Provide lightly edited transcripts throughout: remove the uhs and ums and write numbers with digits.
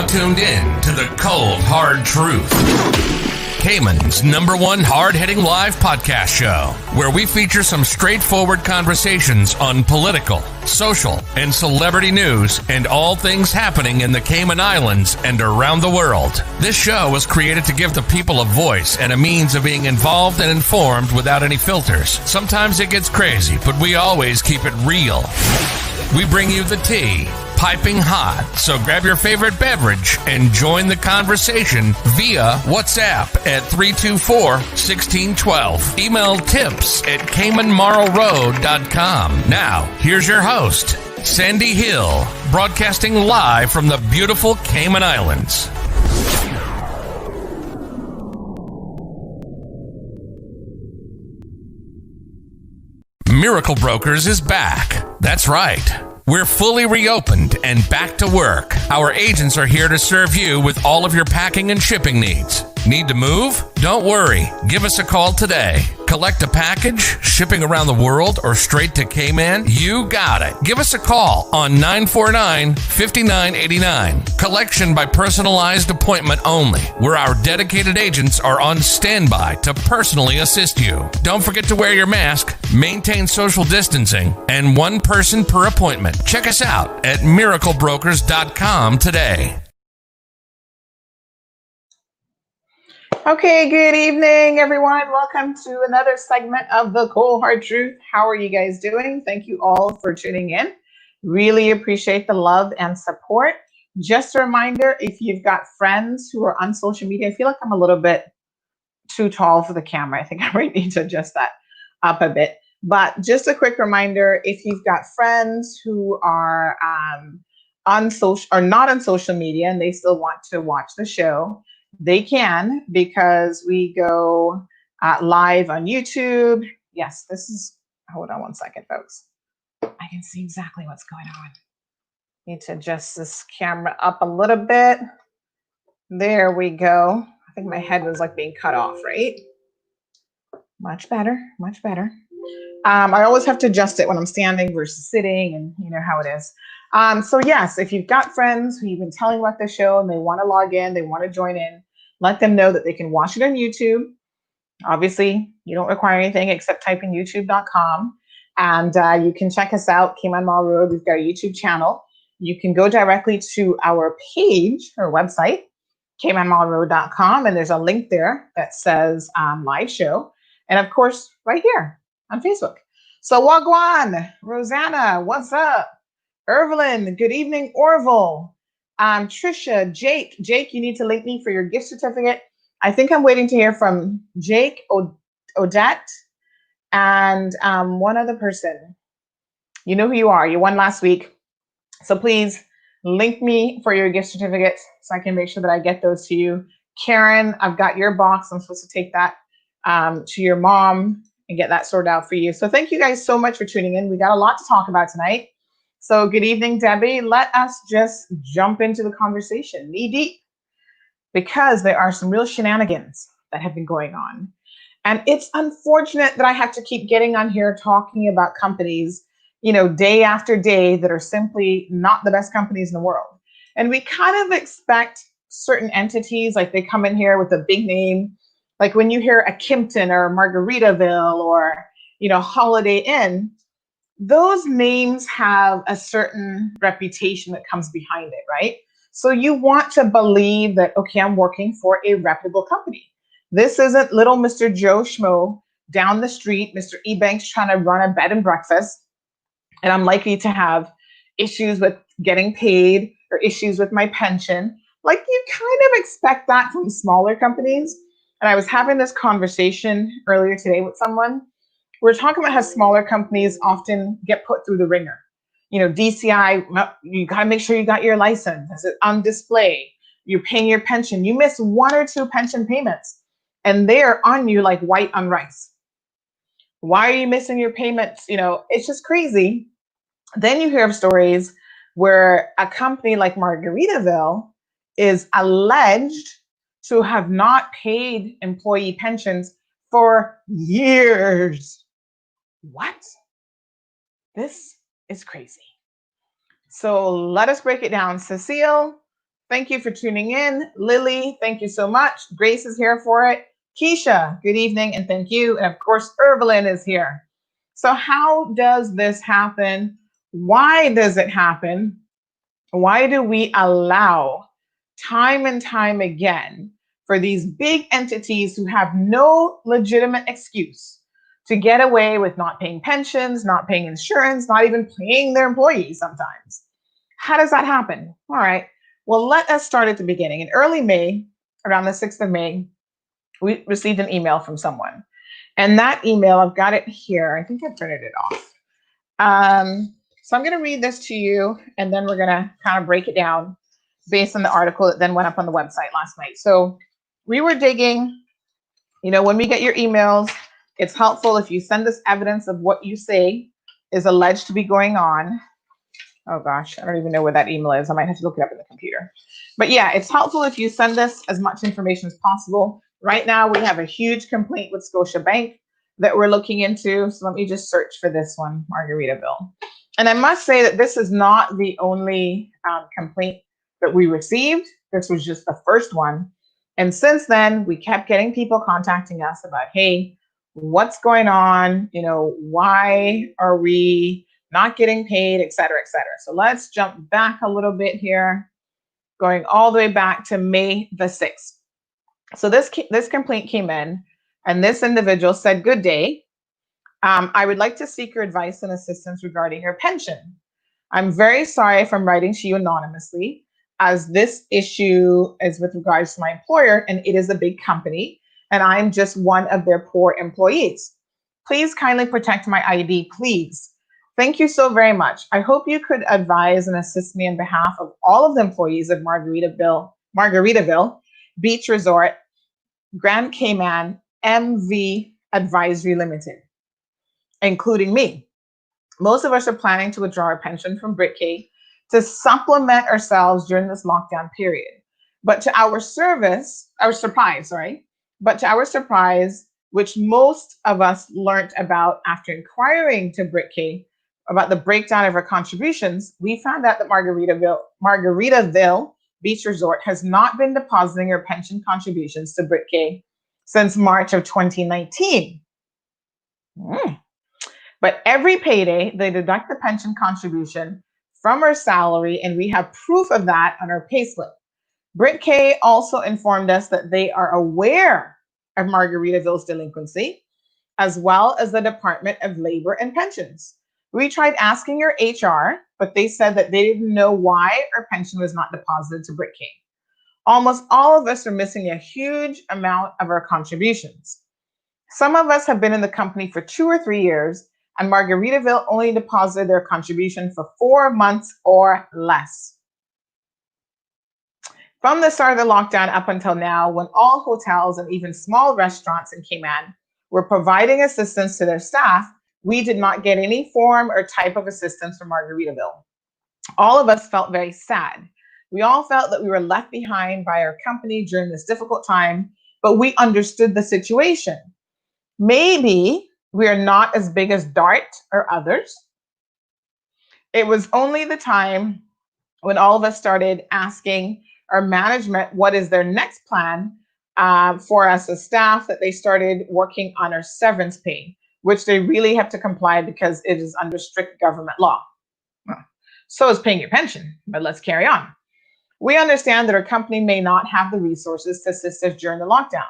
now tuned in to the cold, hard truth. Cayman's #1 hard-hitting live podcast show, where we feature some straightforward conversations on political, social, and celebrity news and all things happening in the Cayman Islands and around the world. This show was created to give the people a voice and a means of being involved and informed without any filters. Sometimes it gets crazy, but we always keep it real. We bring you the tea, piping hot, so grab your favorite beverage and join the conversation via WhatsApp at 324-1612. Email tips@CaymanMarlRoad.com. Now, here's your host, Sandy Hill, broadcasting live from the beautiful Cayman Islands. Miracle Brokers is back. That's right. We're fully reopened and back to work. Our agents are here to serve you with all of your packing and shipping needs. Need to move? Don't worry. Give us a call today. Collect a package, shipping around the world, or straight to Cayman? You got it. Give us a call on 949-5989. Collection by personalized appointment only, where our dedicated agents are on standby to personally assist you. Don't forget to wear your mask, maintain social distancing, and one person per appointment. Check us out at miraclebrokers.com today. Okay, good evening, everyone. Welcome to another segment of The Cold Hard Truth. How are you guys doing? Thank you all for tuning in. Really appreciate the love and support. Just a reminder, if you've got friends who are on social media, I feel like I'm a little bit too tall for the camera. I think I might need to adjust that up a bit. But just a quick reminder, if you've got friends who are on social or not on social media and they still want to watch the show, they can, because we go live on YouTube. Yes, this is, hold on one second, folks. I can see exactly what's going on. Need to adjust this camera up a little bit. There we go. I think my head was like being cut off, right? Much better, much better. I always have to adjust it when I'm standing versus sitting, and you know how it is. So yes, if you've got friends who you've been telling about the show and they want to log in, they want to join in, let them know that they can watch it on YouTube. Obviously, you don't require anything except type in youtube.com, and you can check us out, Cayman Mall Road. We've got a YouTube channel. You can go directly to our page or website, caymanmallroad.com, and there's a link there that says live show. And of course, right here on Facebook. So Wagwan, Rosanna, what's up? Evelyn, good evening, Orville. Trisha, Jake, you need to link me for your gift certificate. I think I'm waiting to hear from Jake, Odette, and one other person. You know who you are. You won last week. So please link me for your gift certificate so I can make sure that I get those to you. Karen, I've got your box. I'm supposed to take that to your mom and get that sorted out for you. So thank you guys so much for tuning in. We got a lot to talk about tonight. So good evening, Debbie. Let us just jump into the conversation knee deep, because there are some real shenanigans that have been going on. And it's unfortunate that I have to keep getting on here talking about companies, you know, day after day that are simply not the best companies in the world. And we kind of expect certain entities, like they come in here with a big name, like when you hear a Kimpton or a Margaritaville or, you know, Holiday Inn, those names have a certain reputation that comes behind it, right? So you want to believe that, okay, I'm working for a reputable company. This isn't little Mr. Joe Schmo down the street, Mr. Ebanks trying to run a bed and breakfast, and I'm likely to have issues with getting paid or issues with my pension. Like, you kind of expect that from smaller companies. And I was having this conversation earlier today with someone. We're talking about how smaller companies often get put through the ringer. You know, DCI, well, you got to make sure you got your license. Is it on display? You're paying your pension. You miss 1 or 2 pension payments, and they're on you like white on rice. Why are you missing your payments? You know, it's just crazy. Then you hear of stories where a company like Margaritaville is alleged to have not paid employee pensions for years. What? This is crazy. So let us break it down. Cecile, Thank you for tuning in. Lily, thank you so much. Grace is here for it. Keisha, good evening and thank you. And of course, Evelyn is here. So, how does this happen? Why does it happen? Why do we allow time and time again for these big entities who have no legitimate excuse to get away with not paying pensions, not paying insurance, not even paying their employees sometimes? How does that happen? All right. Well, let us start at the beginning. In early May, around the 6th of May, we received an email from someone. And that email, I've got it here. I think I printed it off. So I'm going to read this to you, and then we're going to kind of break it down based on the article that then went up on the website last night. So we were digging, when we get your emails, it's helpful if you send us evidence of what you say is alleged to be going on. Oh gosh, I don't even know where that email is. I might have to look it up in the computer. But yeah, it's helpful if you send us as much information as possible. Right now, we have a huge complaint with Scotiabank that we're looking into. So let me just search for this one, Margaritaville. And I must say that this is not the only complaint that we received. This was just the first one. And since then, we kept getting people contacting us about, hey, what's going on? Why are we not getting paid, et cetera, et cetera. So let's jump back a little bit here, going all the way back to May the 6th. So this complaint came in, and this individual said, good day. I would like to seek your advice and assistance regarding your pension. I'm very sorry if I'm writing to you anonymously, as this issue is with regards to my employer, and it is a big company, and I'm just one of their poor employees. Please kindly protect my ID, please. Thank you so very much. I hope you could advise and assist me on behalf of all of the employees of Margaritaville Beach Resort, Grand Cayman, MV Advisory Limited, including me. Most of us are planning to withdraw our pension from BritK to supplement ourselves during this lockdown period. But to our surprise, which most of us learned about after inquiring to BritK about the breakdown of our contributions, we found out that Margaritaville Beach Resort has not been depositing our pension contributions to BritK since March of 2019. But every payday, they deduct the pension contribution from our salary, and we have proof of that on our payslip. BritK also informed us that they are aware of Margaritaville's delinquency, as well as the Department of Labor and Pensions. We tried asking your HR, but they said that they didn't know why our pension was not deposited to BritK. Almost all of us are missing a huge amount of our contributions. Some of us have been in the company for 2 or 3 years, and Margaritaville only deposited their contribution for 4 months or less. From the start of the lockdown up until now, when all hotels and even small restaurants in Cayman were providing assistance to their staff, we did not get any form or type of assistance from Margaritaville. All of us felt very sad. We all felt that we were left behind by our company during this difficult time, but we understood the situation. Maybe we are not as big as DART or others. It was only the time when all of us started asking our management what is their next plan for us as staff that they started working on our severance pay, which they really have to comply because it is under strict government law. So is paying your pension, but let's carry on. We understand that our company may not have the resources to assist us during the lockdown,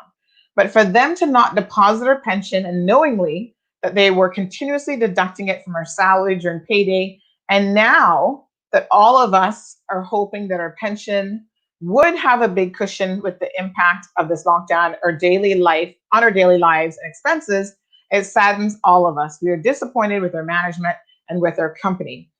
but for them to not deposit our pension and knowingly that they were continuously deducting it from our salary during payday, and now that all of us are hoping that our pension would have a big cushion with the impact of this lockdown on our daily lives and expenses, it saddens all of us. We are disappointed with our management and with our company.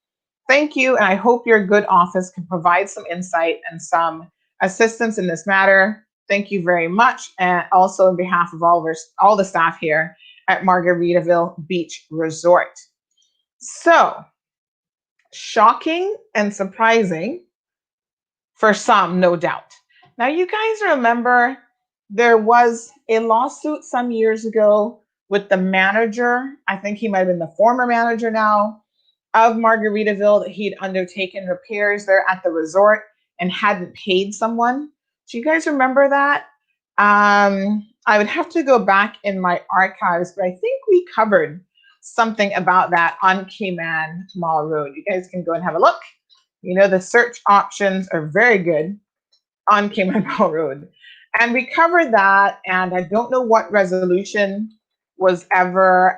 Thank you, and I hope your good office can provide some insight and some assistance in this matter. Thank you very much, and also on behalf of all the staff here at Margaritaville Beach Resort. So, shocking and surprising for some, no doubt. Now, you guys remember there was a lawsuit some years ago with the manager, I think he might have been the former manager now, of Margaritaville, that he'd undertaken repairs there at the resort, and hadn't paid someone. Do you guys remember that? I would have to go back in my archives, but I think we covered something about that on Cayman Mall Road. You guys can go and have a look. You know, the search options are very good on Cayman Mall Road. And we covered that, and I don't know what resolution was ever,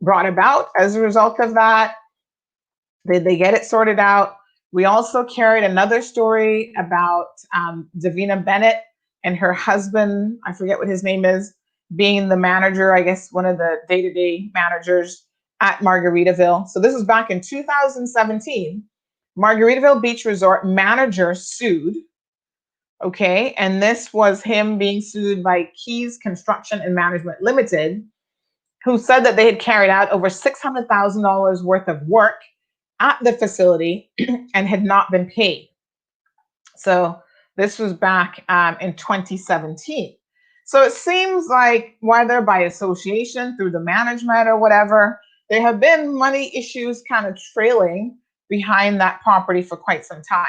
brought about as a result of that. Did they get it sorted out? We also carried another story about Davina Bennett and her husband, I forget what his name is, being the manager, I guess one of the day-to-day managers at Margaritaville. So this was back in 2017. Margaritaville Beach Resort manager sued. Okay, and this was him being sued by Keys Construction and Management Limited, who said that they had carried out over $600,000 worth of work at the facility and had not been paid. So this was back in 2017. So it seems like whether by association, through the management or whatever, there have been money issues kind of trailing behind that property for quite some time.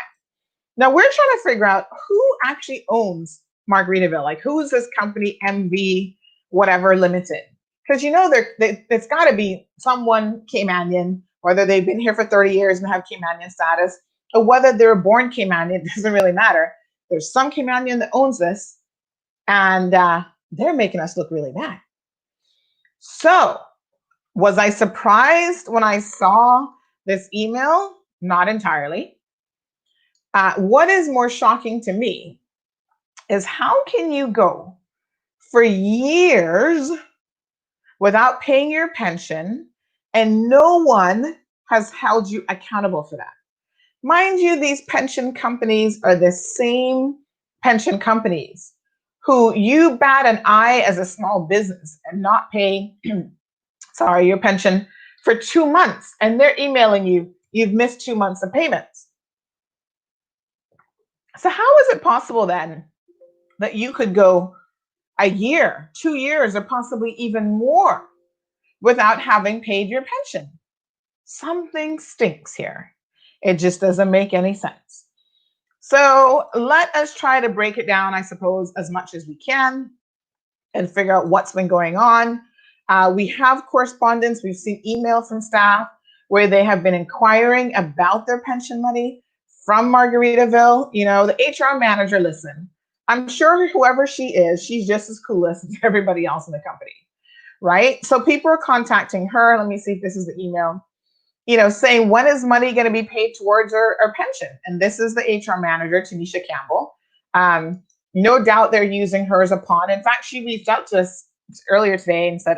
Now we're trying to figure out who actually owns Margaritaville. Like, who is this company, MV whatever limited? Because it's got to be someone Caymanian, whether they've been here for 30 years and have Caymanian status, or whether they were born Caymanian, it doesn't really matter. There's some Caymanian that owns this, and they're making us look really bad. So, was I surprised when I saw this email? Not entirely. What is more shocking to me is how can you go for years without paying your pension and no one has held you accountable for that? Mind you, these pension companies are the same pension companies who you bat an eye as a small business and not pay your pension for 2 months, and they're emailing you, you've missed 2 months of payments. So how is it possible then that you could go a year, 2 years, or possibly even more without having paid your pension? Something stinks here. It just doesn't make any sense. So let us try to break it down, I suppose, as much as we can and figure out what's been going on. We have correspondence. We've seen email from staff where they have been inquiring about their pension money from Margaritaville. You know, the HR manager, listen, I'm sure whoever she is, she's just as clueless as everybody else in the company, right? So people are contacting her. Let me see if this is the email. Saying, when is money going to be paid towards our pension? And this is the HR manager, Tanisha Campbell. No doubt they're using her as a pawn. In fact, she reached out to us earlier today and said,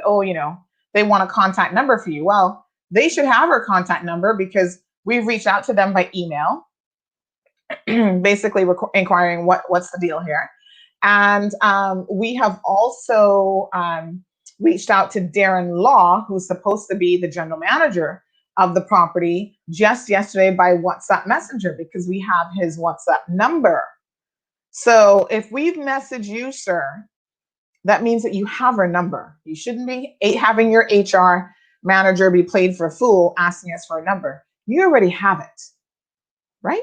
they want a contact number for you. Well, they should have her contact number because we've reached out to them by email, basically inquiring what's the deal here. And we have also reached out to Darren Law, who's supposed to be the general manager of the property, just yesterday by WhatsApp Messenger, because we have his WhatsApp number. So if we've messaged you, sir, that means that you have our number. You shouldn't be having your HR manager be played for a fool asking us for a number. You already have it, right?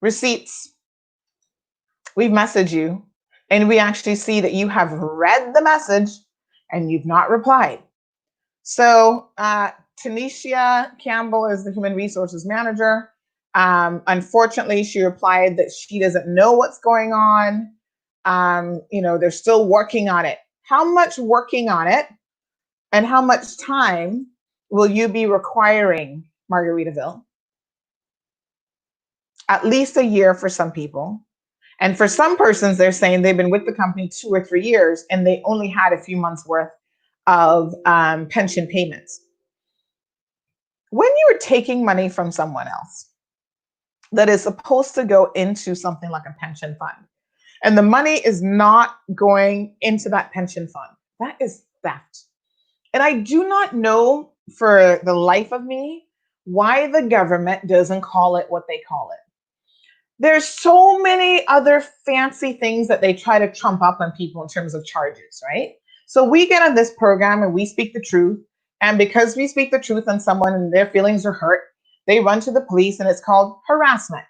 Receipts. We've messaged you, and we actually see that you have read the message and you've not replied. So Tanisha Campbell is the human resources manager. Unfortunately, she replied that she doesn't know what's going on. They're still working on it. How much working on it and how much time will you be requiring Margaritaville? At least a year for some people. And for some persons, they're saying they've been with the company 2 or 3 years and they only had a few months worth of pension payments. When you are taking money from someone else that is supposed to go into something like a pension fund, and the money is not going into that pension fund, that is theft. And I do not know for the life of me why the government doesn't call it what they call it. There's so many other fancy things that they try to trump up on people in terms of charges, right? So we get on this program and we speak the truth. And because we speak the truth on someone and their feelings are hurt, they run to the police, and it's called harassment.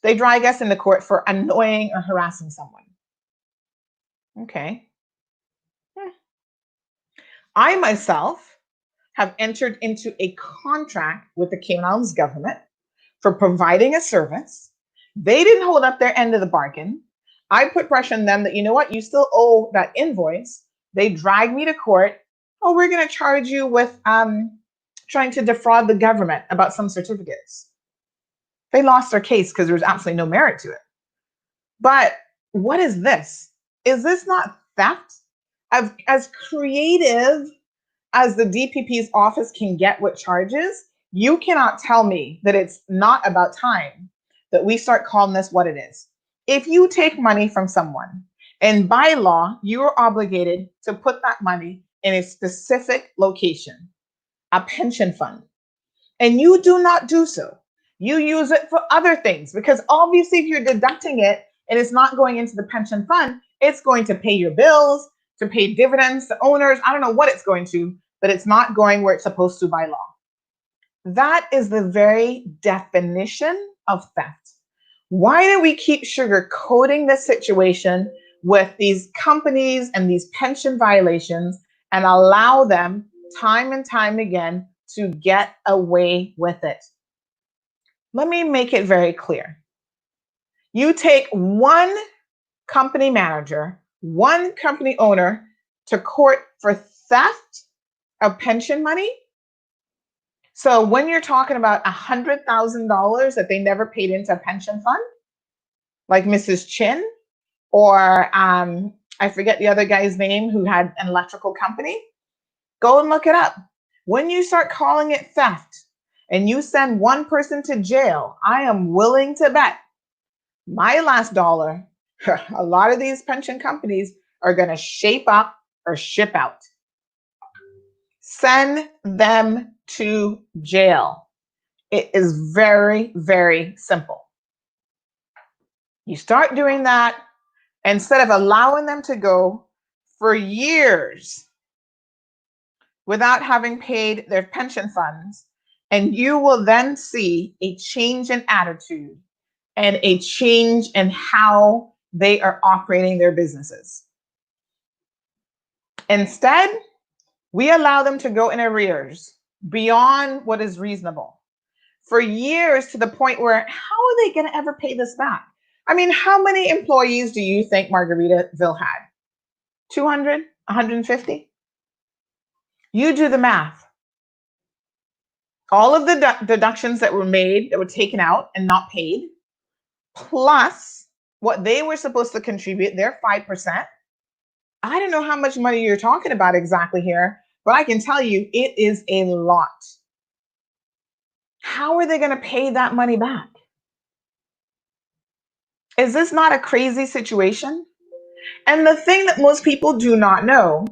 They drag us into court for annoying or harassing someone. Okay. I myself have entered into a contract with the Cayman Islands government for providing a service. They didn't hold up their end of the bargain. I put pressure on them that, you know what, you still owe that invoice. They dragged me to court. Oh, we're going to charge you with trying to defraud the government about some certificates. They lost their case because there was absolutely no merit to it. But what is this? Is this not theft? As creative as the DPP's office can get with charges, you cannot tell me that it's not about time that we start calling this what it is. If you take money from someone, and by law, you are obligated to put that money in a specific location, a pension fund, and you do not do so, you use it for other things, because obviously if you're deducting it and it's not going into the pension fund, it's going to pay your bills, to pay dividends to owners. I don't know what it's going to, but it's not going where it's supposed to by law. That is the very definition of theft. Why do we keep sugarcoating this situation with these companies and these pension violations and allow them time and time again to get away with it? Let me make it very clear. You take one company manager, one company owner to court for theft of pension money. So when you're talking about $100,000 that they never paid into a pension fund, like Mrs. Chin, or I forget the other guy's name who had an electrical company, go and look it up. When you start calling it theft and you send one person to jail, I am willing to bet my last dollar, a lot of these pension companies are going to shape up or ship out. Send them to jail. It is very, very simple. You start doing that instead of allowing them to go for years without having paid their pension funds, and you will then see a change in attitude and a change in how they are operating their businesses. Instead, we allow them to go in arrears beyond what is reasonable for years, to the point where how are they going to ever pay this back? I mean, how many employees do you think Margaritaville had? 200? 150? You do the math. All of the deductions that were made, that were taken out and not paid, plus what they were supposed to contribute, their 5%. I don't know how much money you're talking about exactly here, but I can tell you it is a lot. How are they going to pay that money back? Is this not a crazy situation? And the thing that most people do not know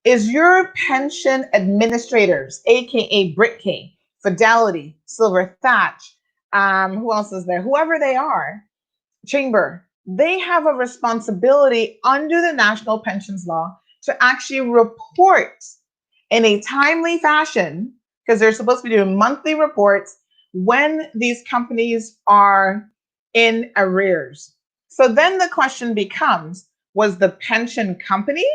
is your pension administrators, aka BritK, Fidelity, Silver Thatch, who else is there? Whoever they are, Chamber, they have a responsibility under the National Pensions Law to actually report in a timely fashion, because they're supposed to be doing monthly reports when these companies are in arrears. So then the question becomes, was the pension company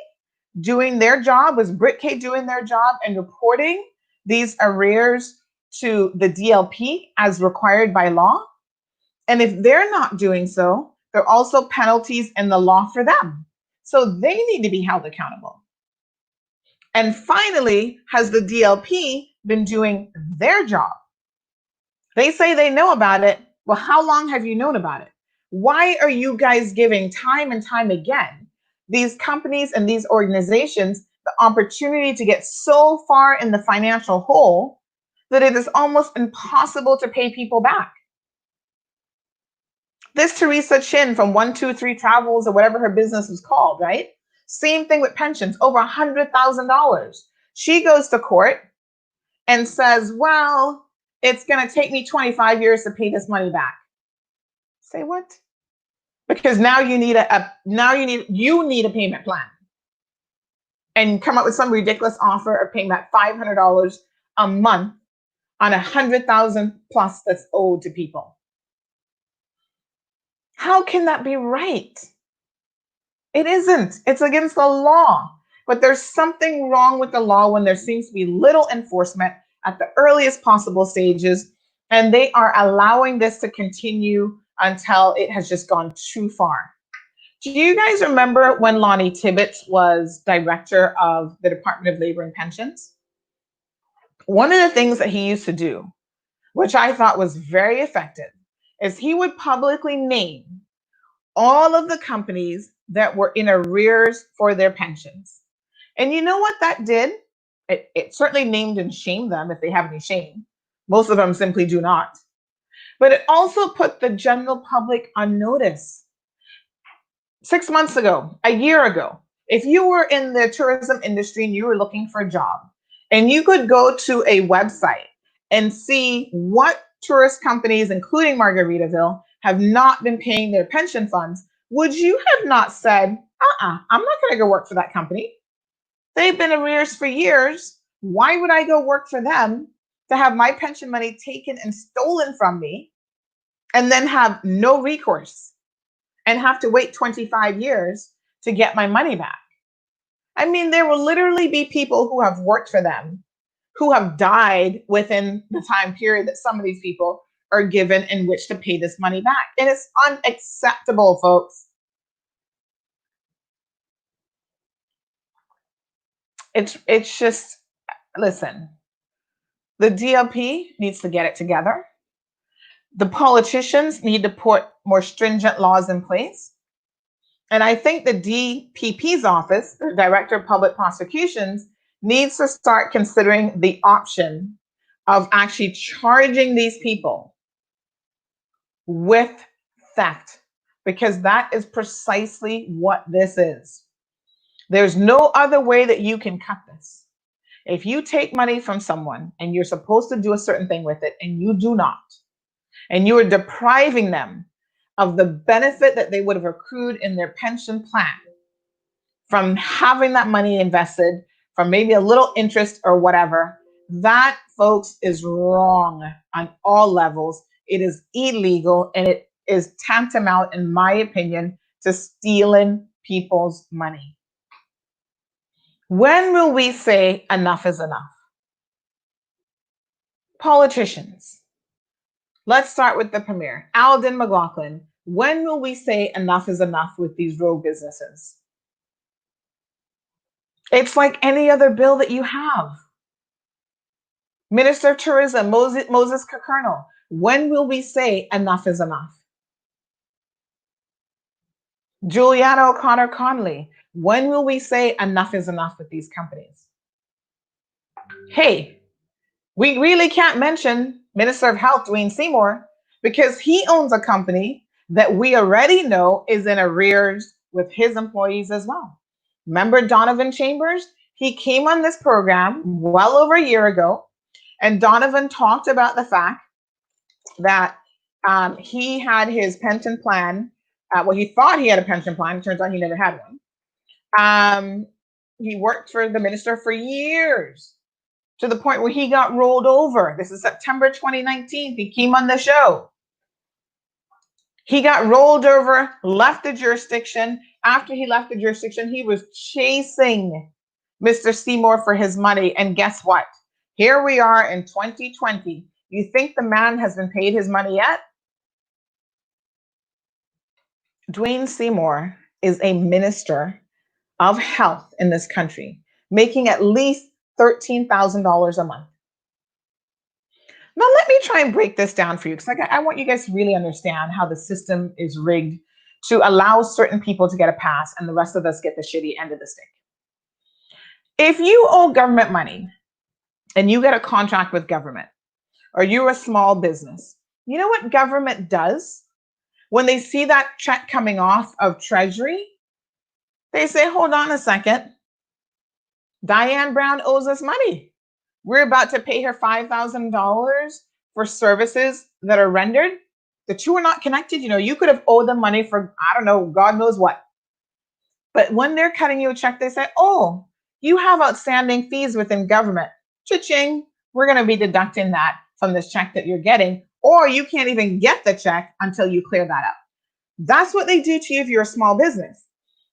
doing their job? Was BritK doing their job and reporting these arrears to the DLP as required by law? And if they're not doing so, there are also penalties in the law for them. So they need to be held accountable. And finally, has the DLP been doing their job? They say they know about it. Well, how long have you known about it? Why are you guys giving time and time again these companies and these organizations the opportunity to get so far in the financial hole that it is almost impossible to pay people back? This Teresa Chin from 123 Travels, or whatever her business was called, right? Same thing with pensions, over $100,000. She goes to court and says, well, it's going to take me 25 years to pay this money back. Say what? Because now you need a payment plan, and come up with some ridiculous offer of paying back $500 a month on 100,000 plus that's owed to people. How can that be right? It isn't. It's against the law. But there's something wrong with the law when there seems to be little enforcement at the earliest possible stages, and they are allowing this to continue until it has just gone too far. Do you guys remember when Lonnie Tibbetts was director of the Department of Labor and Pensions? One of the things that he used to do, which I thought was very effective, is he would publicly name all of the companies that were in arrears for their pensions. And you know what that did? It certainly named and shamed them if they have any shame. Most of them simply do not. But it also put the general public on notice. 6 months ago, a year ago, if you were in the tourism industry and you were looking for a job, and you could go to a website and see what tourist companies, including Margaritaville, have not been paying their pension funds, would you have not said, I'm not going to go work for that company? They've been arrears for years. Why would I go work for them to have my pension money taken and stolen from me and then have no recourse and have to wait 25 years to get my money back? I mean, there will literally be people who have worked for them who have died within the time period that some of these people are given in which to pay this money back. And it's unacceptable, folks. It's just, listen, the DLP needs to get it together. The politicians need to put more stringent laws in place. And I think the DPP's office, the Director of Public Prosecutions, needs to start considering the option of actually charging these people with theft, because that is precisely what this is. There's no other way that you can cut this. If you take money from someone and you're supposed to do a certain thing with it and you do not, and you are depriving them of the benefit that they would have accrued in their pension plan from having that money invested, from maybe a little interest or whatever, that, folks, is wrong on all levels. It is illegal, and it is tantamount, in my opinion, to stealing people's money. When will we say enough is enough? Politicians. Let's start with the premier, Alden McLaughlin. When will we say enough is enough with these rogue businesses? It's like any other bill that you have. Minister of Tourism, Moses Kirkernel. When will we say enough is enough? Juliana O'Connor Conley. When will we say enough is enough with these companies? Hey, we really can't mention Minister of Health, Dwayne Seymour, because he owns a company that we already know is in arrears with his employees as well. Remember Donovan Chambers? He came on this program well over a year ago, and Donovan talked about the fact that he had his pension plan. Well, he thought he had a pension plan. It turns out he never had one. He worked for the minister for years, to the point where he got rolled over. This is September 2019. He came on the show. He got rolled over, left the jurisdiction. After he left the jurisdiction, he was chasing Mr. Seymour for his money. And guess what? Here we are in 2020. You think the man has been paid his money yet? Dwayne Seymour is a minister of health in this country, making at least $13,000 a month. Now, let me try and break this down for you, because I want you guys to really understand how the system is rigged to allow certain people to get a pass and the rest of us get the shitty end of the stick. If you owe government money and you get a contract with government, or you're a small business, you know what government does when they see that check coming off of Treasury? They say, hold on a second. Diane Brown owes us money. We're about to pay her $5,000 for services that are rendered. The two are not connected. You know, you could have owed them money for, I don't know, God knows what. But when they're cutting you a check, they say, oh, you have outstanding fees within government. Cha-ching, we're going to be deducting that from this check that you're getting, or you can't even get the check until you clear that up. That's what they do to you if you're a small business.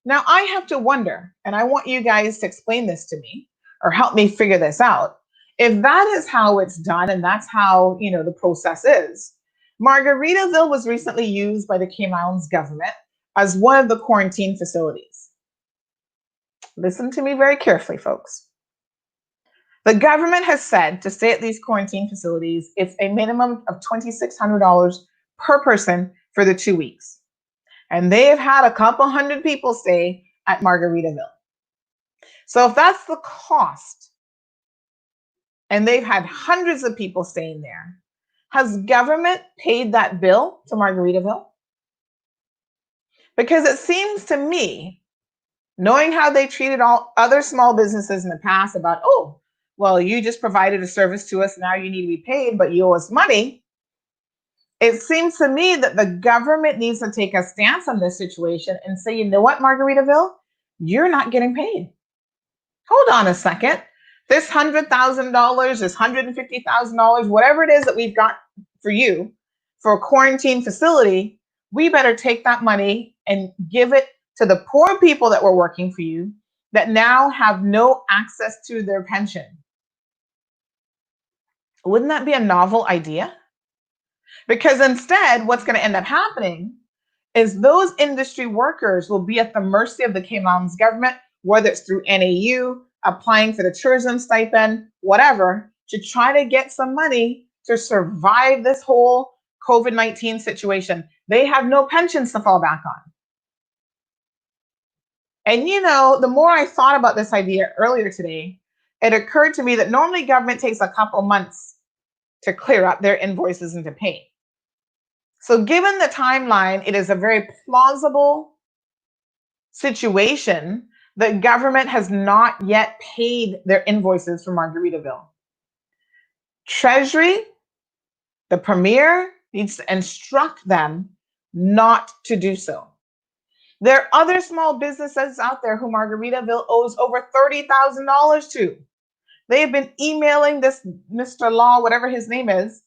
Now, I have to wonder, and I want you guys to explain this to me or help me figure this out. If that is how it's done and that's how, the process is, Margaritaville was recently used by the Cayman Islands government as one of the quarantine facilities. Listen to me very carefully, folks. The government has said to stay at these quarantine facilities, it's a minimum of $2,600 per person for the 2 weeks. And they have had a couple hundred people stay at Margaritaville. So if that's the cost, and they've had hundreds of people staying there, has government paid that bill to Margaritaville? Because it seems to me, knowing how they treated all other small businesses in the past about, oh, well, you just provided a service to us, now you need to be paid, but you owe us money. It seems to me that the government needs to take a stance on this situation and say, you know what, Margaritaville, you're not getting paid. Hold on a second. This $100,000, this $150,000, whatever it is that we've got for you for a quarantine facility, we better take that money and give it to the poor people that were working for you that now have no access to their pension. Wouldn't that be a novel idea? Because instead, what's going to end up happening is those industry workers will be at the mercy of the Cayman Islands government, whether it's through NAU, applying for the tourism stipend, whatever, to try to get some money to survive this whole COVID-19 situation. They have no pensions to fall back on. And the more I thought about this idea earlier today, it occurred to me that normally government takes a couple months to clear up their invoices and to pay. So given the timeline, it is a very plausible situation that government has not yet paid their invoices for Margaritaville. Treasury, the Premier, needs to instruct them not to do so. There are other small businesses out there who Margaritaville owes over $30,000 to. They have been emailing this Mr. Law, whatever his name is,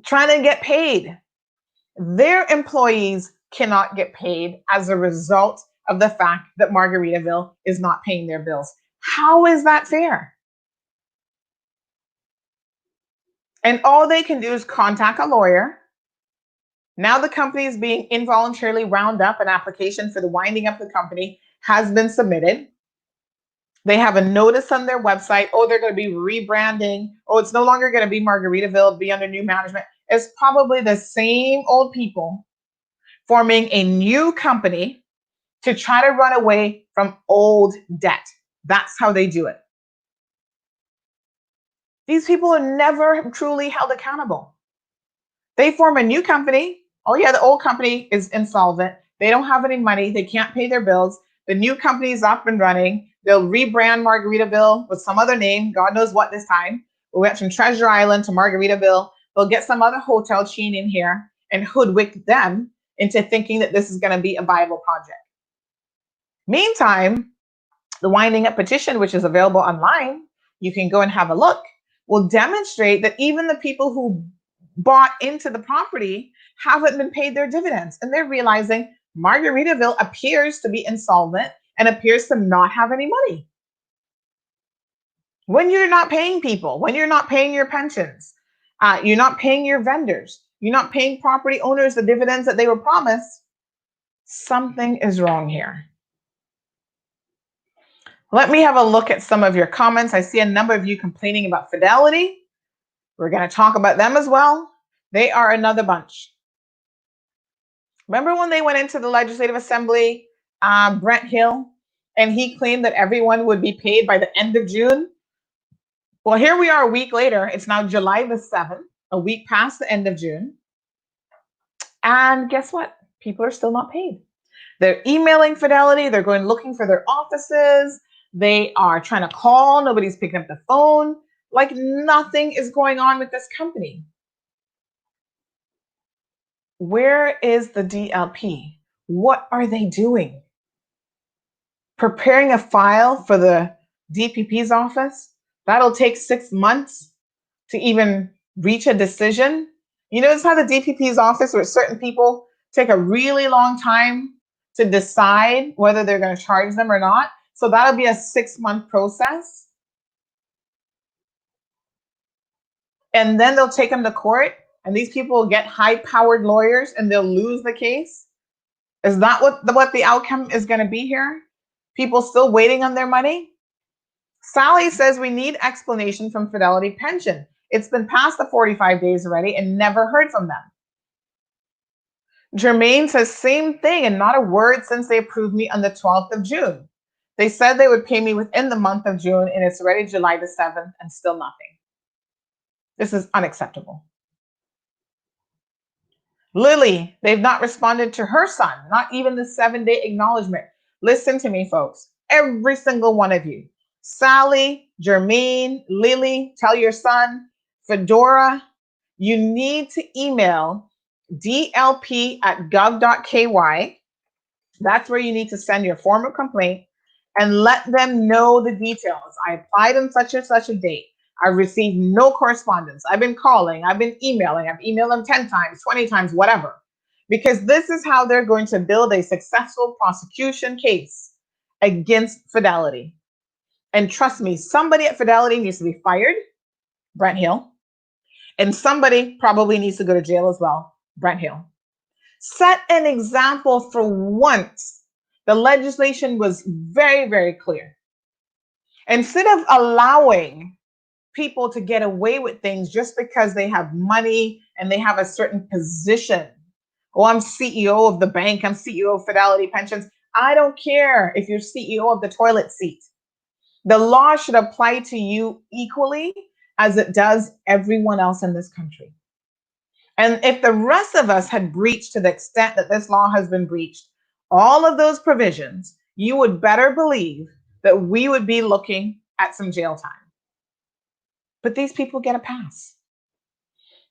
trying to get paid. Their employees cannot get paid as a result of the fact that Margaritaville is not paying their bills. How is that fair? And all they can do is contact a lawyer. Now the company is being involuntarily wound up. An application for the winding up the company has been submitted. They have a notice on their website. Oh, they're going to be rebranding. Oh, it's no longer going to be Margaritaville, be under new management. It's probably the same old people forming a new company to try to run away from old debt. That's how they do it. These people are never truly held accountable. They form a new company. Oh yeah, the old company is insolvent. They don't have any money. They can't pay their bills. The new company is up and running. They'll rebrand Margaritaville with some other name, God knows what this time. We went from Treasure Island to Margaritaville. They'll get some other hotel chain in here and hoodwink them into thinking that this is going to be a viable project. Meantime, the winding up petition, which is available online, you can go and have a look, will demonstrate that even the people who bought into the property haven't been paid their dividends. And they're realizing Margaritaville appears to be insolvent and appears to not have any money. When you're not paying people, when you're not paying your pensions, you're not paying your vendors, you're not paying property owners the dividends that they were promised, something is wrong here. Let me have a look at some of your comments. I see a number of you complaining about Fidelity. We're going to talk about them as well. They are another bunch. Remember when they went into the Legislative Assembly, Brent Hill, and he claimed that everyone would be paid by the end of June? Well, here we are a week later. It's now July the 7th, a week past the end of June. And guess what? People are still not paid. They're emailing Fidelity. They're going looking for their offices. They are trying to call. Nobody's picking up the phone. Like nothing is going on with this company. Where is the DLP? What are they doing? Preparing a file for the DPP's office? That'll take 6 months to even reach a decision. You notice how the DPP's office, where certain people take a really long time to decide whether they're going to charge them or not. So that'll be a 6-month process. And then they'll take them to court, and these people will get high-powered lawyers and they'll lose the case. Is that what the outcome is going to be here? People still waiting on their money? Sally says we need explanation from Fidelity Pension. It's been past the 45 days already and never heard from them. Jermaine says same thing and not a word since they approved me on the 12th of June. They said they would pay me within the month of June and it's already July the 7th and still nothing. This is unacceptable. Lily, they've not responded to her son, not even the 7-day acknowledgement. Listen to me, folks. Every single one of you. Sally, Jermaine, Lily, tell your son, Fedora, you need to email dlp@gov.ky. That's where you need to send your formal complaint and let them know the details. I applied on such and such a date. I received no correspondence. I've been calling, I've been emailing, I've emailed them 10 times, 20 times, whatever. Because this is how they're going to build a successful prosecution case against Fidelity. And trust me, somebody at Fidelity needs to be fired, Brent Hill. And somebody probably needs to go to jail as well, Brent Hill. Set an example for once. The legislation was very, very clear. Instead of allowing people to get away with things just because they have money and they have a certain position. Oh, I'm CEO of the bank. I'm CEO of Fidelity Pensions. I don't care if you're CEO of the toilet seat. The law should apply to you equally as it does everyone else in this country. And if the rest of us had breached to the extent that this law has been breached, all of those provisions, you would better believe that we would be looking at some jail time. But these people get a pass.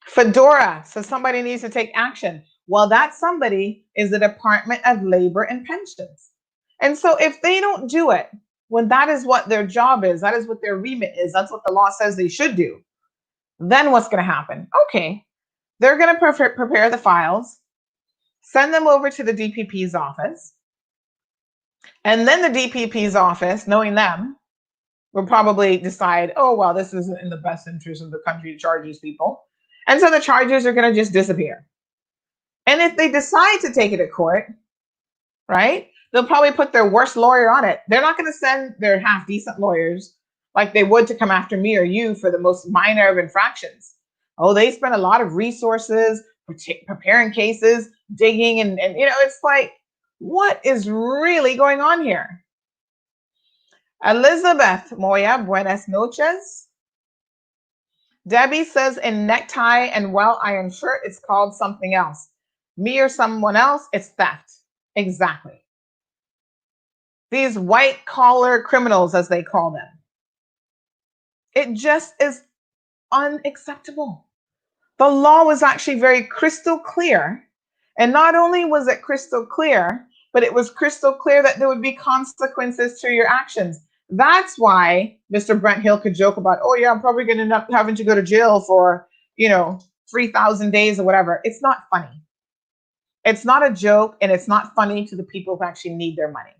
Fedora, so somebody needs to take action. Well, that somebody is the Department of Labor and Pensions. And so if they don't do it, when that is what their job is, that is what their remit is, that's what the law says they should do, then what's going to happen? Okay, they're going to prepare the files, send them over to the DPP's office, and then the DPP's office, knowing them, will probably decide, oh, well, this isn't in the best interest of the country to charge these people. And so the charges are going to just disappear. And if they decide to take it to court, right, they'll probably put their worst lawyer on it. They're not going to send their half-decent lawyers like they would to come after me or you for the most minor of infractions. Oh, they spend a lot of resources preparing cases, digging, and it's like, what is really going on here? Elizabeth Moya, buenas noches. Debbie says in necktie and well-ironed shirt, it's called something else. Me or someone else, it's theft. Exactly. These white-collar criminals, as they call them. It just is unacceptable. The law was actually very crystal clear. And not only was it crystal clear, but it was crystal clear that there would be consequences to your actions. That's why Mr. Brent Hill could joke about, oh yeah, I'm probably going to end up having to go to jail for, 3,000 days or whatever. It's not funny. It's not a joke, and it's not funny to the people who actually need their money.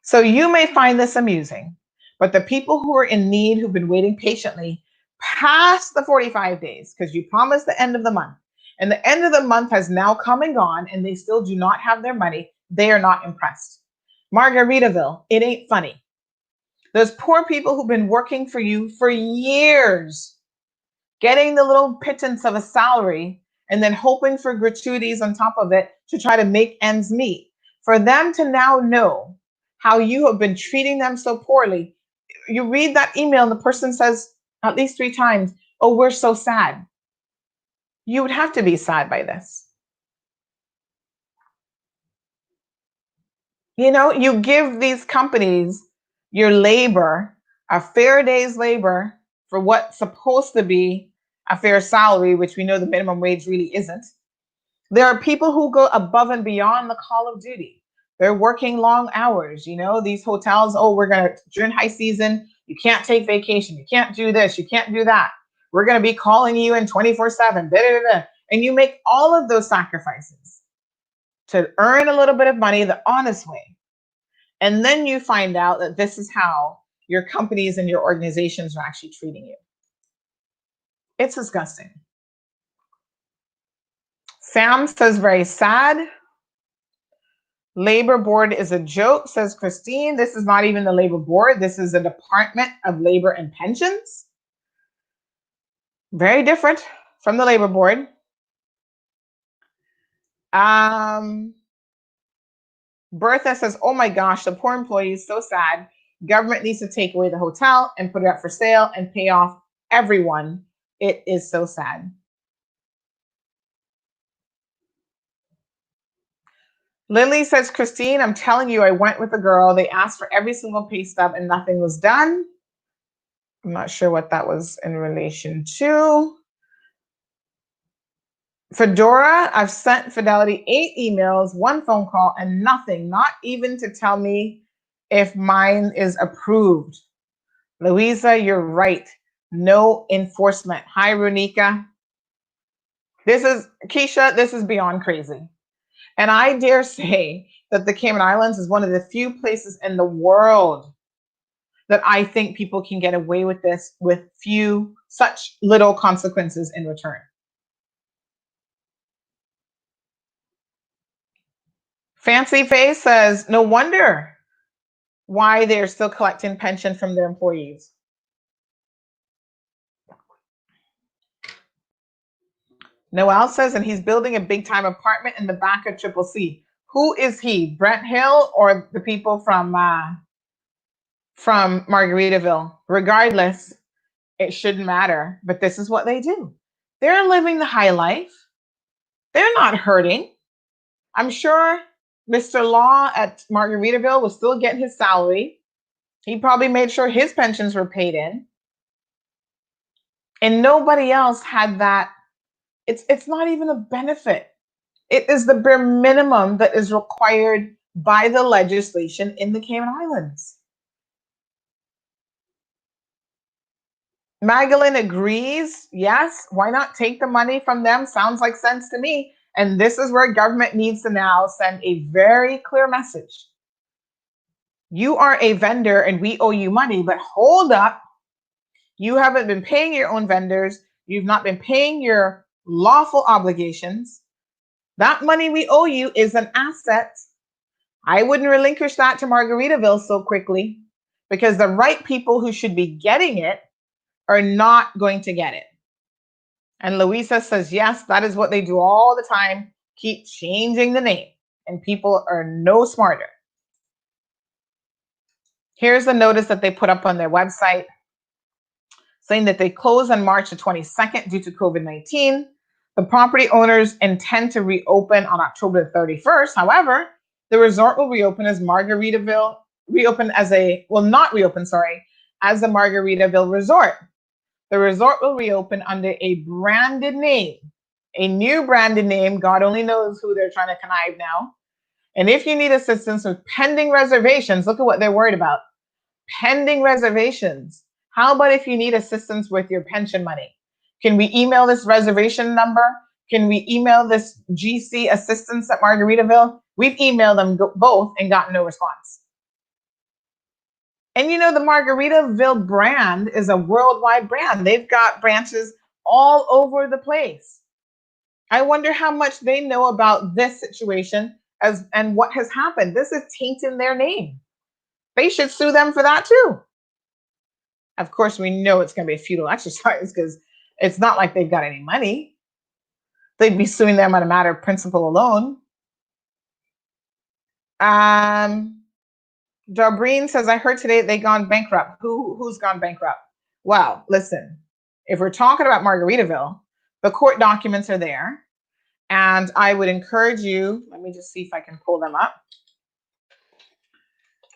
So you may find this amusing, but the people who are in need, who've been waiting patiently past the 45 days, because you promised the end of the month, and the end of the month has now come and gone, and they still do not have their money, they are not impressed. Margaritaville, it ain't funny. Those poor people who've been working for you for years, getting the little pittance of a salary, and then hoping for gratuities on top of it to try to make ends meet. For them to now know how you have been treating them so poorly, you read that email and the person says at least 3 times, oh, we're so sad. You would have to be sad by this. You give these companies your labor, a fair day's labor for what's supposed to be a fair salary, which we know the minimum wage really isn't. There are people who go above and beyond the call of duty. They're working long hours. These hotels, during high season, you can't take vacation. You can't do this. You can't do that. We're going to be calling you in 24/7. And you make all of those sacrifices to earn a little bit of money the honest way. And then you find out that this is how your companies and your organizations are actually treating you. It's disgusting. Sam says, very sad. Labor board is a joke, says Christine. This is not even the labor board. This is the Department of Labor and Pensions. Very different from the labor board. Bertha says, oh my gosh, the poor employees, so sad. Government needs to take away the hotel and put it up for sale and pay off everyone. It is so sad. Lily says, Christine, I'm telling you, I went with a girl. They asked for every single pay stub and nothing was done. I'm not sure what that was in relation to. Fedora, I've sent Fidelity 8 emails, 1 phone call, and nothing, not even to tell me if mine is approved. Louisa, you're right. No enforcement. Hi, Runika. Keisha, this is beyond crazy. And I dare say that the Cayman Islands is one of the few places in the world that I think people can get away with this with such little consequences in return. Fancy Face says, no wonder why they're still collecting pension from their employees. Noel says, and he's building a big time apartment in the back of Triple C. Who is he? Brent Hill or the people from Margaritaville? Regardless, it shouldn't matter. But this is what they do. They're living the high life. They're not hurting. I'm sure Mr. Law at Margaritaville was still getting his salary. He probably made sure his pensions were paid in. And nobody else had that. It's not even a benefit. It is the bare minimum that is required by the legislation in the Cayman Islands. Magdalene agrees. Yes, why not take the money from them? Sounds like sense to me. And this is where government needs to now send a very clear message. You are a vendor and we owe you money, but hold up. You haven't been paying your own vendors. You've not been paying your lawful obligations. That money we owe you is an asset. I wouldn't relinquish that to Margaritaville so quickly because the right people who should be getting it are not going to get it. And Louisa says, yes, that is what they do all the time. Keep changing the name and people are no smarter. Here's the notice that they put up on their website saying that they close on March the 22nd due to COVID-19. The property owners intend to reopen on October the 31st. However, the resort will reopen as Margaritaville, as the Margaritaville Resort. The resort will reopen under a branded name, a new branded name. God only knows who they're trying to connive now. And if you need assistance with pending reservations, look at what they're worried about. Pending reservations. How about if you need assistance with your pension money? Can we email this reservation number? Can we email this GC assistance at Margaritaville? We've emailed them both and gotten no response. And you know, the Margaritaville brand is a worldwide brand. They've got branches all over the place. I wonder how much they know about this situation and what has happened. This is tainting their name. They should sue them for that too. Of course, we know it's going to be a futile exercise because it's not like they've got any money. They'd be suing them on a matter of principle alone. Darbreen says, I heard today they gone bankrupt. Who's gone bankrupt? Well, listen, if we're talking about Margaritaville, the court documents are there. And I would encourage you, let me just see if I can pull them up.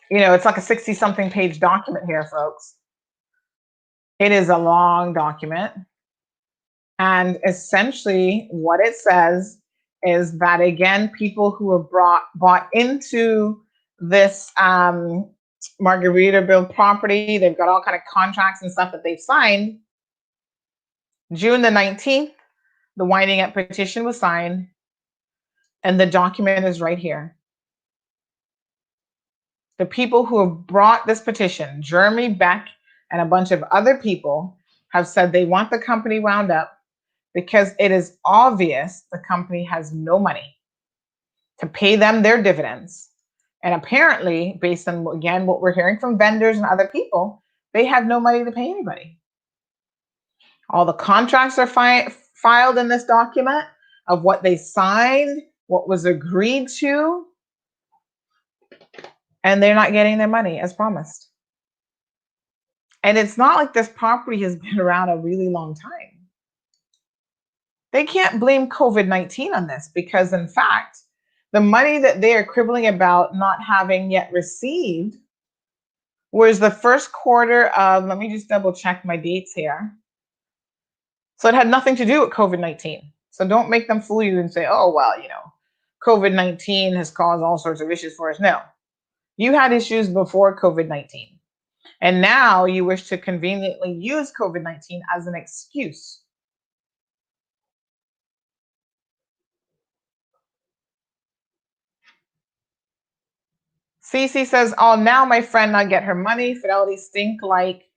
You know, it's like a 60-something page document here, folks. It is a long document. And essentially what it says is that, again, people who are bought into this Margaritaville property, they've got all kind of contracts and stuff that they've signed. June the 19th, the winding up petition was signed, and the document is right here. The people who have brought this petition, Jeremy Beck and a bunch of other people, have said they want the company wound up because it is obvious the company has no money to pay them their dividends. And apparently, based on, again, what we're hearing from vendors and other people, they have no money to pay anybody. All the contracts are filed in this document of what they signed, what was agreed to, and they're not getting their money as promised. And it's not like this property has been around a really long time. They can't blame COVID-19 on this because, in fact, the money that they are quibbling about not having yet received was the first quarter of, let me just double check my dates here. So it had nothing to do with COVID-19. So don't make them fool you and say, oh, well, COVID-19 has caused all sorts of issues for us. No, you had issues before COVID-19. And now you wish to conveniently use COVID-19 as an excuse. Cece says, oh, now my friend not get her money. Fidelity stink like.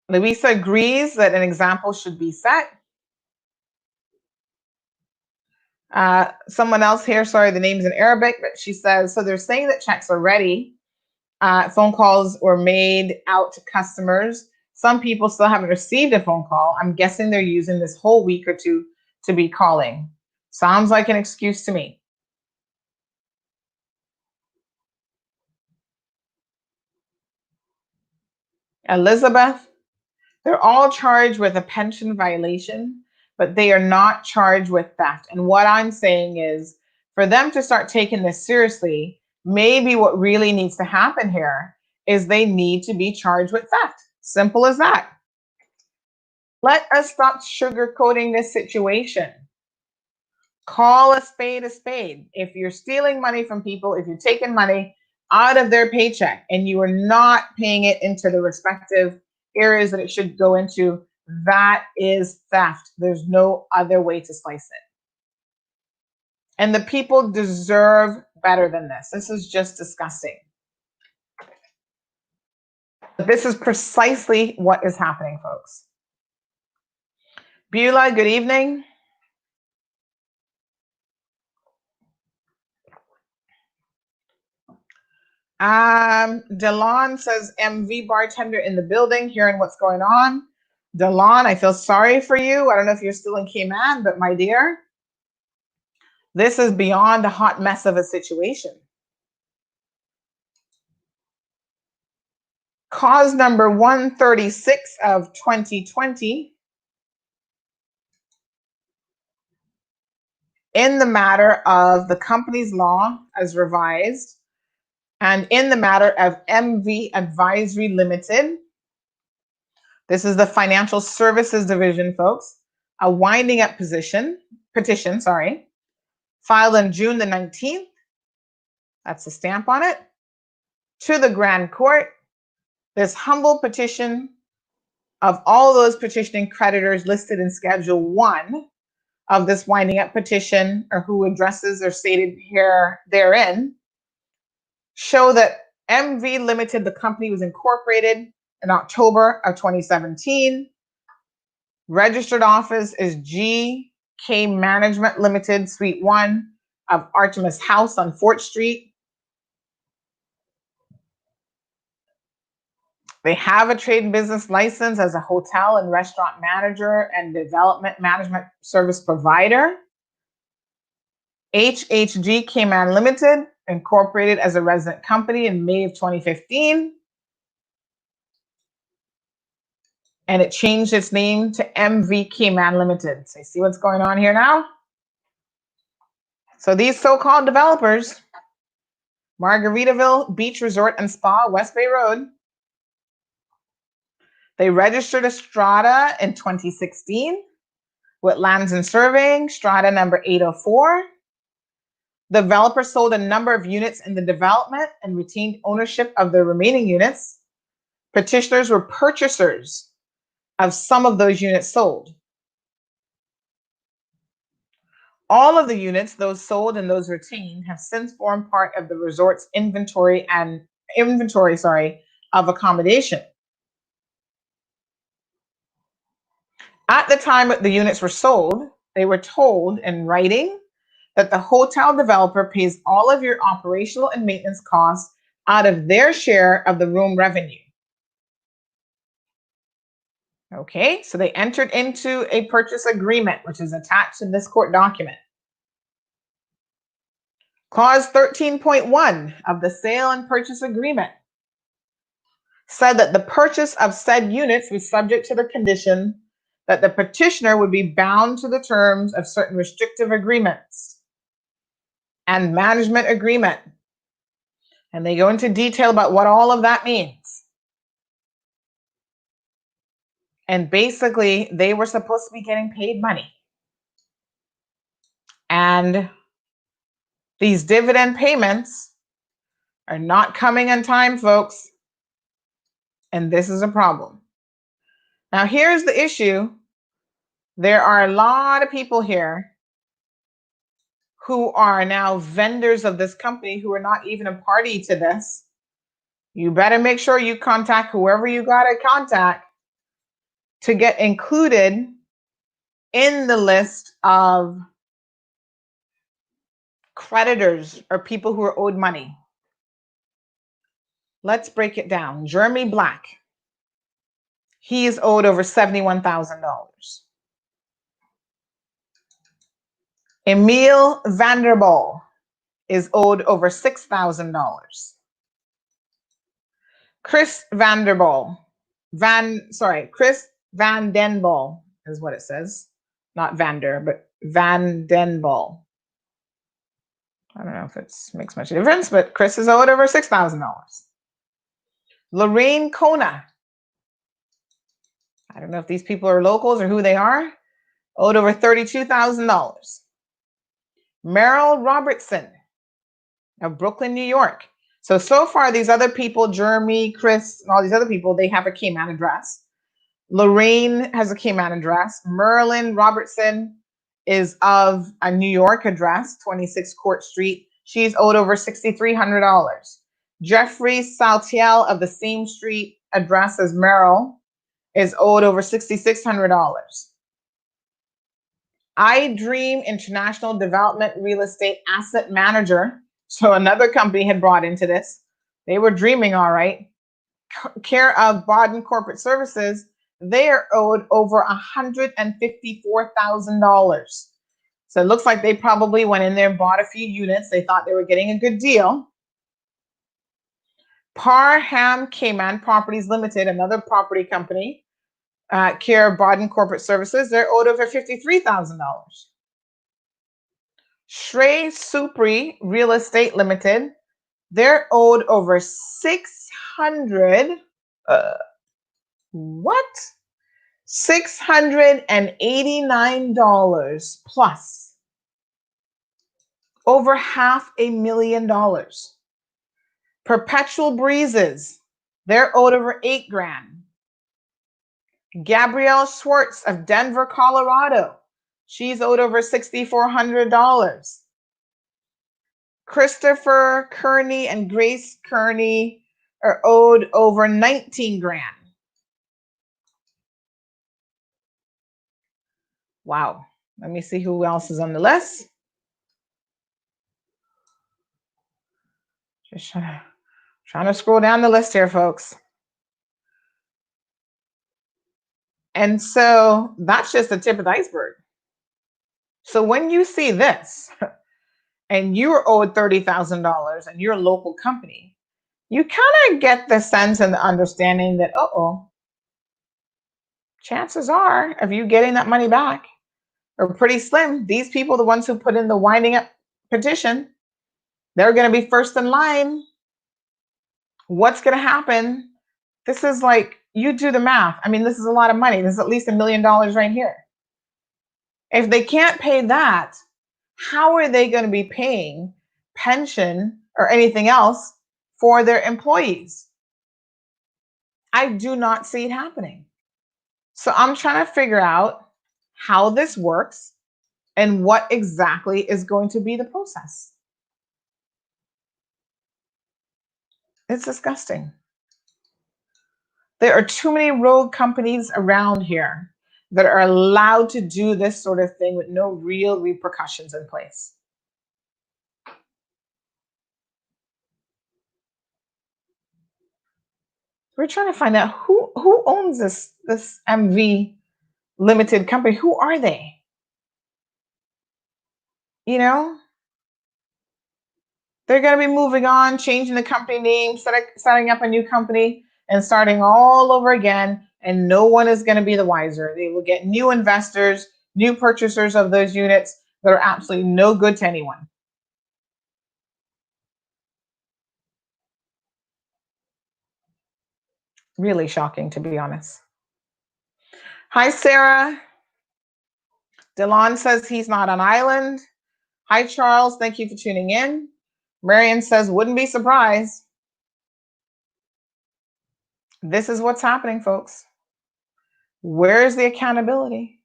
Louisa agrees that an example should be set. Someone else here, sorry, the name's in Arabic, but she says, so they're saying that checks are ready. Phone calls were made out to customers. Some people still haven't received a phone call. I'm guessing they're using this whole week or two to be calling. Sounds like an excuse to me. Elizabeth, they're all charged with a pension violation, but they are not charged with theft. And what I'm saying is, for them to start taking this seriously, maybe what really needs to happen here is they need to be charged with theft. Simple as that. Let us stop sugarcoating this situation. Call a spade a spade. If you're stealing money from people, if you're taking money out of their paycheck and you are not paying it into the respective areas that it should go into, that is theft. There's no other way to slice it. And the people deserve better than this. This is just disgusting. But this is precisely what is happening, folks. Beulah, good evening. Delon says, MV bartender in the building, hearing what's going on. Delon, I feel sorry for you. I don't know if you're still in Cayman, but my dear, this is beyond a hot mess of a situation. Cause number 136 of 2020. In the matter of the company's law as revised, and in the matter of MV Advisory Limited. This is the Financial Services Division, folks. A winding up petition, filed on June the 19th. That's the stamp on it. To the Grand Court. This humble petition of all those petitioning creditors listed in Schedule 1 of this winding up petition, or who addresses are stated here therein, show that MV Limited, the company, was incorporated in October of 2017. Registered office is GK Management Limited, Suite 1 of Artemis House on Fort Street. They have a trade and business license as a hotel and restaurant manager and development management service provider. HHG Cayman Limited, incorporated as a resident company in May of 2015. And it changed its name to MV Cayman Limited. So you see what's going on here now? So these so-called developers, Margaritaville Beach Resort and Spa, West Bay Road, they registered a strata in 2016 with lands and surveying, strata number 804. The developer sold a number of units in the development and retained ownership of the remaining units. Petitioners were purchasers of some of those units sold. All of the units, those sold and those retained, have since formed part of the resort's inventory of accommodation. At the time the units were sold, they were told in writing that the hotel developer pays all of your operational and maintenance costs out of their share of the room revenue. Okay, so they entered into a purchase agreement, which is attached to this court document. Clause 13.1 of the sale and purchase agreement said that the purchase of said units was subject to the condition that the petitioner would be bound to the terms of certain restrictive agreements and management agreement. And they go into detail about what all of that means. And basically, they were supposed to be getting paid money. And these dividend payments are not coming on time, folks. And this is a problem. Now, here's the issue. There are a lot of people here who are now vendors of this company who are not even a party to this. You better make sure you contact whoever you got to contact to get included in the list of creditors or people who are owed money. Let's break it down. Jeremy Black, he is owed over $71,000. Emile Vanderbol is owed over $6,000. Chris Van Den Bol is what it says. Not Vander, but Van Den Bol. I don't know if it makes much difference, but Chris is owed over $6,000. Lorraine Kona. I don't know if these people are locals or who they are. Owed over $32,000. Merrill Robertson of Brooklyn, New York. So far, these other people, Jeremy, Chris, and all these other people, they have a Cayman address. Lorraine has a Cayman address. Merlin Robertson is of a New York address, 26 Court Street. She's owed over $6,300. Jeffrey Saltiel of the same street address as Merrill is owed over $6,600. I Dream International Development Real Estate Asset Manager, so another company had brought into this. They were dreaming all right. Care of Baden Corporate Services, they are owed over $154,000. So it looks like they probably went in there and bought a few units. They thought they were getting a good deal. Parham Cayman Properties Limited, another property company, Care of Baden Corporate Services, they're owed over $53,000. Shrey Supri Real Estate Limited, they're owed over $689 plus. Over $500,000. Perpetual Breezes, they're owed over $8,000. Gabrielle Schwartz of Denver, Colorado, she's owed over $6,400. Christopher Kearney and Grace Kearney are owed over $19,000. Wow. Let me see who else is on the list. Just trying to scroll down the list here, folks. And so that's just the tip of the iceberg. So when you see this and you're owed $30,000 and you're a local company, you kind of get the sense and the understanding that, chances are of you getting that money back are pretty slim. These people, the ones who put in the winding up petition, they're going to be first in line. What's going to happen? This is like, you do the math. I mean, this is a lot of money. This is at least $1 million right here. If they can't pay that, how are they going to be paying pension or anything else for their employees? I do not see it happening. So I'm trying to figure out how this works and what exactly is going to be the process. It's disgusting. There are too many rogue companies around here that are allowed to do this sort of thing with no real repercussions in place. We're trying to find out who owns this MV limited company. Who are they? You know, they're going to be moving on, changing the company name, setting up a new company, and starting all over again. And no one is going to be the wiser. They will get new investors, new purchasers of those units that are absolutely no good to anyone. Really shocking, to be honest. Hi, Sarah. Delon says he's not an island. Hi, Charles. Thank you for tuning in. Marion says, wouldn't be surprised. This is what's happening, folks. Where's the accountability?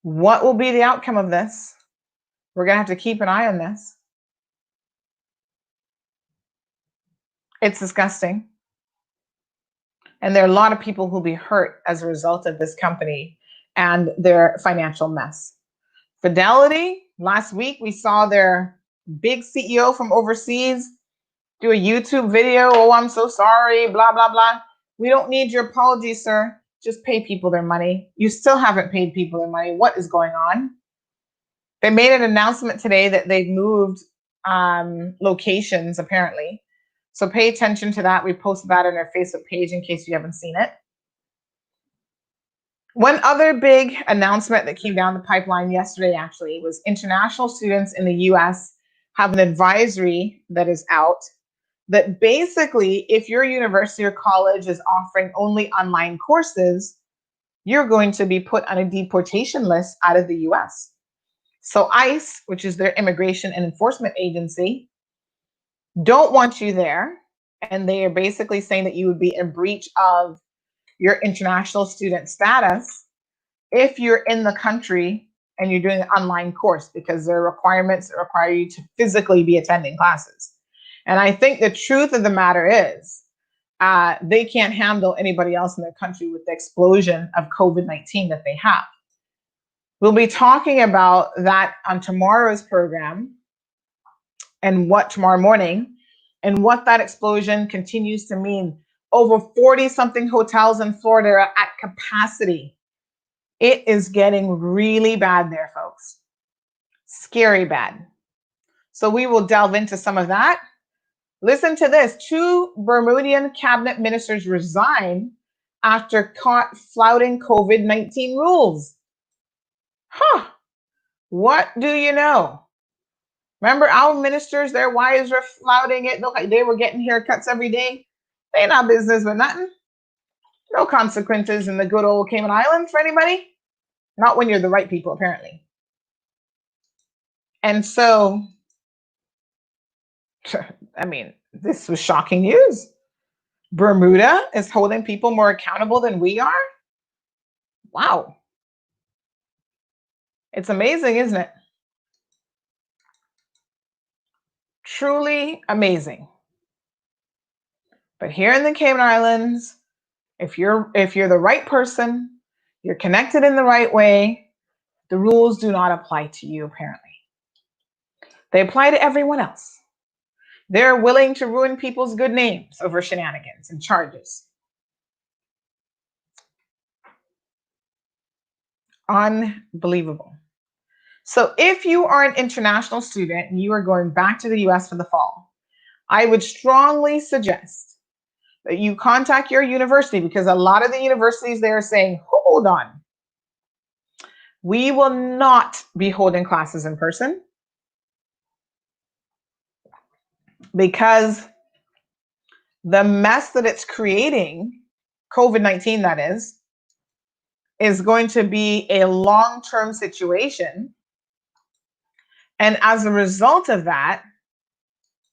What will be the outcome of this? We're going to have to keep an eye on this. It's disgusting. And there are a lot of people who'll be hurt as a result of this company and their financial mess. Fidelity, last week we saw their big CEO from overseas do a YouTube video. Oh, I'm so sorry, blah, blah, blah. We don't need your apologies, sir. Just pay people their money. You still haven't paid people their money. What is going on? They made an announcement today that they've moved locations, apparently. So pay attention to that. We posted that on our Facebook page in case you haven't seen it. One other big announcement that came down the pipeline yesterday, actually, was international students in the US have an advisory that is out that basically, if your university or college is offering only online courses, you're going to be put on a deportation list out of the US. So ICE, which is their immigration and enforcement agency, don't want you there. And they are basically saying that you would be in breach of your international student status if you're in the country and you're doing an online course, because there are requirements that require you to physically be attending classes. And I think the truth of the matter is they can't handle anybody else in their country with the explosion of COVID-19 that they have. We'll be talking about that on tomorrow's program and what tomorrow morning and what that explosion continues to mean. Over 40 something hotels in Florida are at capacity. It is getting really bad there, folks. Scary bad. So we will delve into some of that. Listen to this. 2 Bermudian cabinet ministers resign after caught flouting COVID-19 rules. Huh. What do you know? Remember our ministers, their wives were flouting it. Look like they were getting haircuts every day. They ain't our business with nothing. No consequences in the good old Cayman Islands for anybody. Not when you're the right people, apparently. And so, I mean, this was shocking news. Bermuda is holding people more accountable than we are. Wow. It's amazing, isn't it? Truly amazing. But here in the Cayman Islands, if you're the right person, you're connected in the right way, the rules do not apply to you, apparently. They apply to everyone else. They're willing to ruin people's good names over shenanigans and charges. Unbelievable. So if you are an international student and you are going back to the US for the fall, I would strongly suggest that you contact your university, because a lot of the universities there are saying, hold on, we will not be holding classes in person because the mess that it's creating, COVID-19 that is going to be a long-term situation. And as a result of that,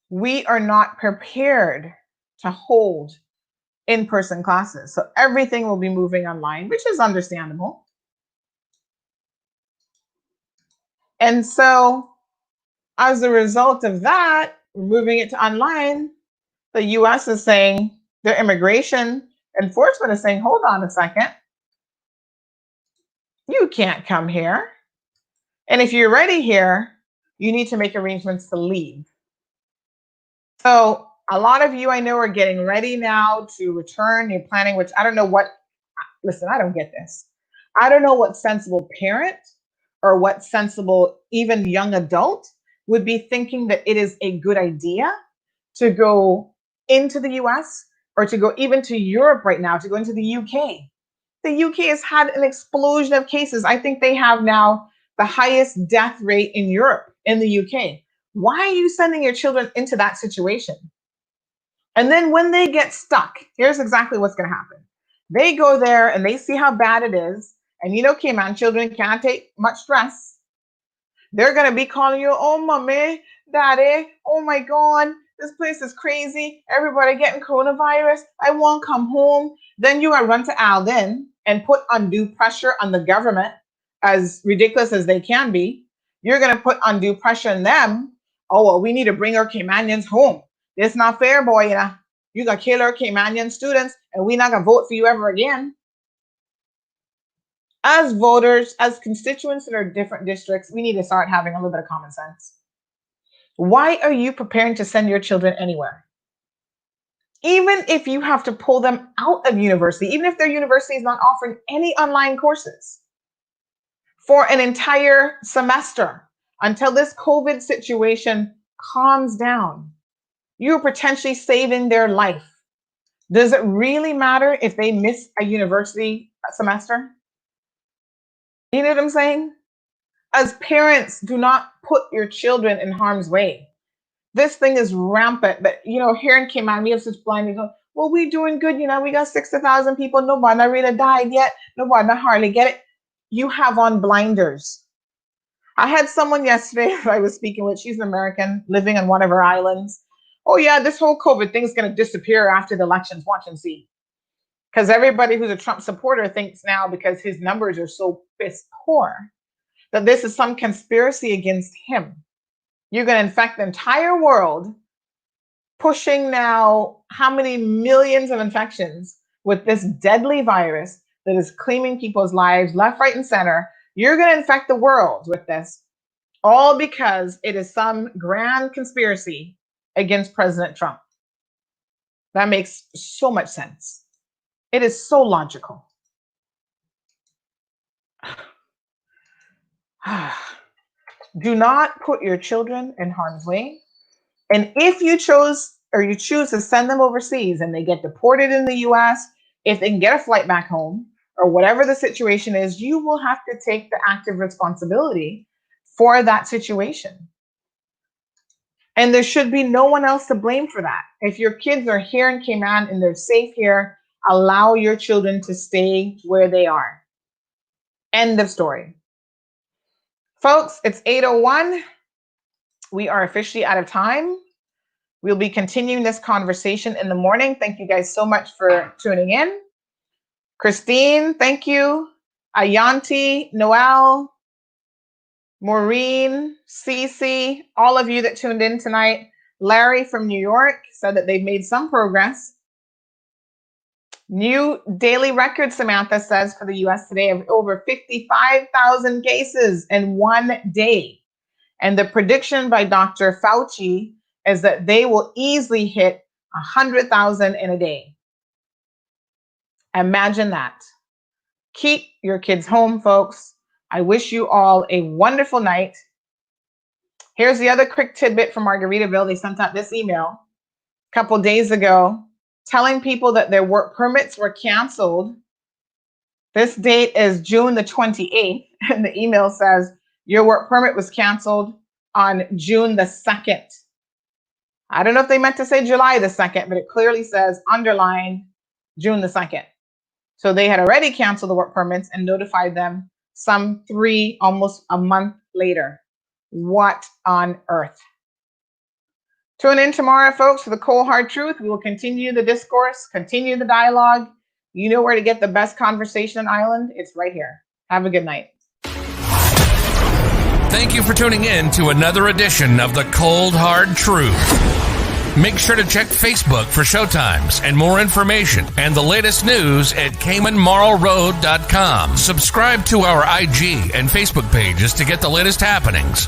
we are not prepared to hold in-person classes. So everything will be moving online, which is understandable. And so as a result of that, moving it to online, the US is saying, their immigration enforcement is saying, hold on a second, you can't come here. And if you're already here, you need to make arrangements to leave. So a lot of you I know are getting ready now to return. You're planning, which I don't know what, listen, I don't get this. I don't know what sensible parent or what sensible, even young adult would be thinking that it is a good idea to go into the US or to go even to Europe right now, to go into the UK. The UK has had an explosion of cases. I think they have now the highest death rate in Europe, in the UK. Why are you sending your children into that situation? And then when they get stuck, here's exactly what's going to happen. They go there and they see how bad it is. And you know, Cayman children can't take much stress. They're going to be calling you, oh, mommy, daddy, oh my God, this place is crazy. Everybody getting coronavirus. I won't come home. Then you are run to Alden and put undue pressure on the government, as ridiculous as they can be. You're going to put undue pressure on them. Oh, well, we need to bring our Caymanians home. It's not fair, boy. You know, you got to kill our Caymanian students and we're not going to vote for you ever again. As voters, as constituents in our different districts, we need to start having a little bit of common sense. Why are you preparing to send your children anywhere? Even if you have to pull them out of university, even if their university is not offering any online courses for an entire semester until this COVID situation calms down, you're potentially saving their life. Does it really matter if they miss a university semester? You know what I'm saying? As parents, do not put your children in harm's way. This thing is rampant. But, you know, here in Cayman, we have such blind people. Well, we're doing good. You know, we got 60,000 people. Nobody really died yet. Nobody hardly get it. You have on blinders. I had someone yesterday I was speaking with. She's an American living on one of our islands. Oh, yeah, this whole COVID thing is going to disappear after the elections. Watch and see. Because everybody who's a Trump supporter thinks now, because his numbers are so piss poor, that this is some conspiracy against him. You're going to infect the entire world, pushing now how many millions of infections with this deadly virus that is claiming people's lives left, right, and center. You're going to infect the world with this, all because it is some grand conspiracy against President Trump. That makes so much sense. It is so logical. Do not put your children in harm's way. And if you choose to send them overseas and they get deported in the US, if they can get a flight back home or whatever the situation is, you will have to take the active responsibility for that situation. And there should be no one else to blame for that. If your kids are here in Cayman and they're safe here, allow your children to stay where they are. End of story. Folks, it's 8:01. We are officially out of time. We'll be continuing this conversation in the morning. Thank you guys so much for tuning in. Christine, thank you. Ayanti, Noel, Maureen, Cece, all of you that tuned in tonight. Larry from New York said that they've made some progress. New daily record, Samantha says, for the US today of over 55,000 cases in one day. And the prediction by Dr. Fauci is that they will easily hit 100,000 in a day. Imagine that. Keep your kids home, folks. I wish you all a wonderful night. Here's the other quick tidbit from Margaritaville. They sent out this email a couple days ago telling people that their work permits were canceled. This date is June the 28th, and the email says, your work permit was canceled on June the 2nd. I don't know if they meant to say July the 2nd, but it clearly says underlined June the 2nd. So they had already canceled the work permits and notified them almost a month later. What on earth? Tune in tomorrow, folks, for the cold hard truth. We will continue the discourse, continue the dialogue. You know where to get the best conversation on Island. It's right here. Have a good night. Thank you for tuning in to another edition of the Cold Hard Truth. Make sure to check Facebook for showtimes and more information and the latest news at CaymanMarlRoad.com. Subscribe to our IG and Facebook pages to get the latest happenings.